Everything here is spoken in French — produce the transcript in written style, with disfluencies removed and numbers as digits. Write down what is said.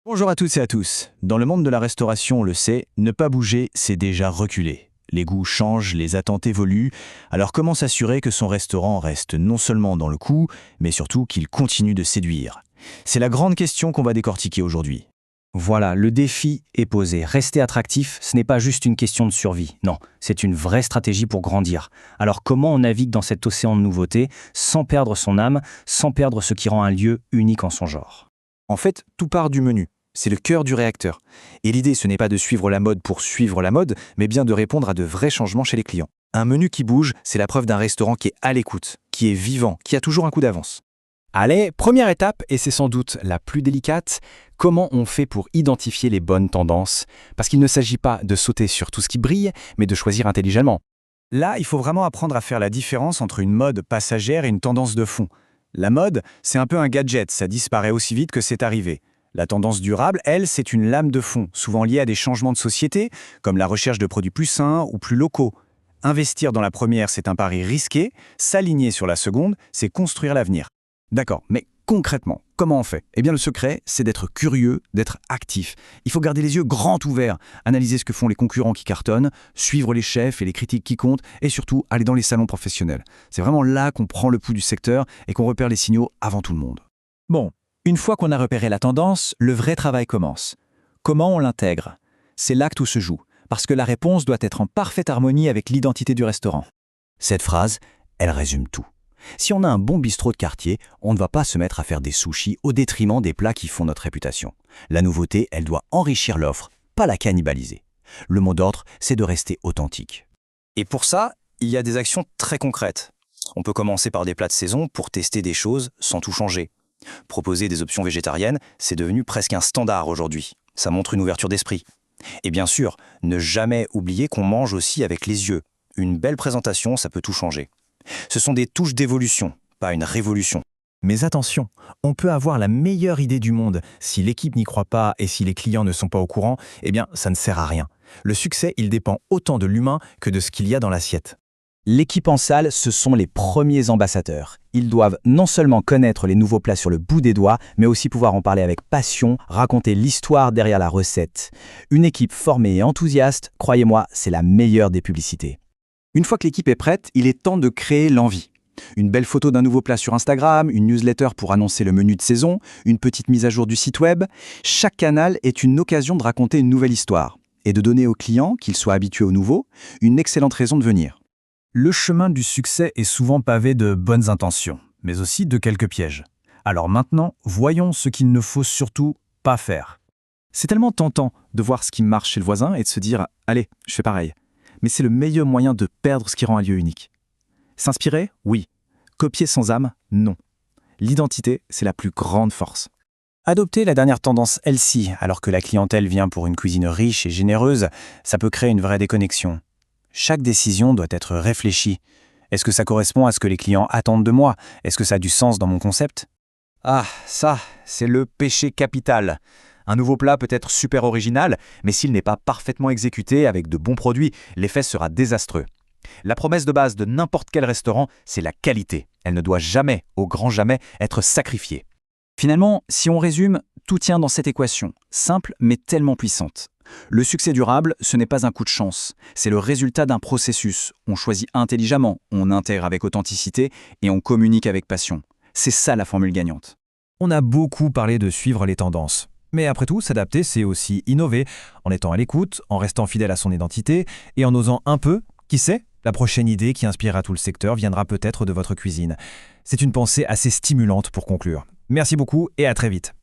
Bonjour à toutes et à tous. Dans le monde de la restauration, on le sait, ne pas bouger, c'est déjà reculer. Les goûts changent, les attentes évoluent, alors comment s'assurer que son restaurant reste non seulement dans le coup, mais surtout qu'il continue de séduire? C'est la grande question qu'on va décortiquer aujourd'hui. Voilà, le défi est posé. Rester attractif, ce n'est pas juste une question de survie. Non, c'est une vraie stratégie pour grandir. Alors comment on navigue dans cet océan de nouveautés, sans perdre son âme, sans perdre ce qui rend un lieu unique en son genre? En fait, tout part du menu. C'est le cœur du réacteur. Et l'idée, ce n'est pas de suivre la mode pour suivre la mode, mais bien de répondre à de vrais changements chez les clients. Un menu qui bouge, c'est la preuve d'un restaurant qui est à l'écoute, qui est vivant, qui a toujours un coup d'avance. Allez, première étape, et c'est sans doute la plus délicate, comment on fait pour identifier les bonnes tendances? Parce qu'il ne s'agit pas de sauter sur tout ce qui brille, mais de choisir intelligemment. Là, il faut vraiment apprendre à faire la différence entre une mode passagère et une tendance de fond. La mode, c'est un peu un gadget, ça disparaît aussi vite que c'est arrivé. La tendance durable, elle, c'est une lame de fond, souvent liée à des changements de société, comme la recherche de produits plus sains ou plus locaux. Investir dans la première, c'est un pari risqué. S'aligner sur la seconde, c'est construire l'avenir. D'accord, mais concrètement, comment on fait? Eh bien, le secret, c'est d'être curieux, d'être actif. Il faut garder les yeux grands ouverts, analyser ce que font les concurrents qui cartonnent, suivre les chefs et les critiques qui comptent, et surtout aller dans les salons professionnels. C'est vraiment là qu'on prend le pouls du secteur et qu'on repère les signaux avant tout le monde. Bon, une fois qu'on a repéré la tendance, le vrai travail commence. Comment on l'intègre? C'est là que tout se joue, parce que la réponse doit être en parfaite harmonie avec l'identité du restaurant. Cette phrase, elle résume tout. Si on a un bon bistrot de quartier, on ne va pas se mettre à faire des sushis au détriment des plats qui font notre réputation. La nouveauté, elle doit enrichir l'offre, pas la cannibaliser. Le mot d'ordre, c'est de rester authentique. Et pour ça, il y a des actions très concrètes. On peut commencer par des plats de saison pour tester des choses sans tout changer. Proposer des options végétariennes, c'est devenu presque un standard aujourd'hui. Ça montre une ouverture d'esprit. Et bien sûr, ne jamais oublier qu'on mange aussi avec les yeux. Une belle présentation, ça peut tout changer. Ce sont des touches d'évolution, pas une révolution. Mais attention, on peut avoir la meilleure idée du monde. Si l'équipe n'y croit pas et si les clients ne sont pas au courant, eh bien, ça ne sert à rien. Le succès, il dépend autant de l'humain que de ce qu'il y a dans l'assiette. L'équipe en salle, ce sont les premiers ambassadeurs. Ils doivent non seulement connaître les nouveaux plats sur le bout des doigts, mais aussi pouvoir en parler avec passion, raconter l'histoire derrière la recette. Une équipe formée et enthousiaste, croyez-moi, c'est la meilleure des publicités. Une fois que l'équipe est prête, il est temps de créer l'envie. Une belle photo d'un nouveau plat sur Instagram, une newsletter pour annoncer le menu de saison, une petite mise à jour du site web. Chaque canal est une occasion de raconter une nouvelle histoire et de donner aux clients, qu'ils soient habitués au nouveau, une excellente raison de venir. Le chemin du succès est souvent pavé de bonnes intentions, mais aussi de quelques pièges. Alors maintenant, voyons ce qu'il ne faut surtout pas faire. C'est tellement tentant de voir ce qui marche chez le voisin et de se dire « Allez, je fais pareil ». Mais c'est le meilleur moyen de perdre ce qui rend un lieu unique. S'inspirer? Oui. Copier sans âme? Non. L'identité, c'est la plus grande force. Adopter la dernière tendance healthy, alors que la clientèle vient pour une cuisine riche et généreuse, ça peut créer une vraie déconnexion. Chaque décision doit être réfléchie. Est-ce que ça correspond à ce que les clients attendent de moi? Est-ce que ça a du sens dans mon concept? Ah, ça, c'est le péché capital. Un nouveau plat peut être super original, mais s'il n'est pas parfaitement exécuté avec de bons produits, l'effet sera désastreux. La promesse de base de n'importe quel restaurant, c'est la qualité. Elle ne doit jamais, au grand jamais, être sacrifiée. Finalement, si on résume, tout tient dans cette équation, simple mais tellement puissante. Le succès durable, ce n'est pas un coup de chance, c'est le résultat d'un processus. On choisit intelligemment, on intègre avec authenticité et on communique avec passion. C'est ça la formule gagnante. On a beaucoup parlé de suivre les tendances. Mais après tout, s'adapter, c'est aussi innover, en étant à l'écoute, en restant fidèle à son identité et en osant un peu, qui sait, la prochaine idée qui inspirera tout le secteur viendra peut-être de votre cuisine. C'est une pensée assez stimulante pour conclure. Merci beaucoup et à très vite.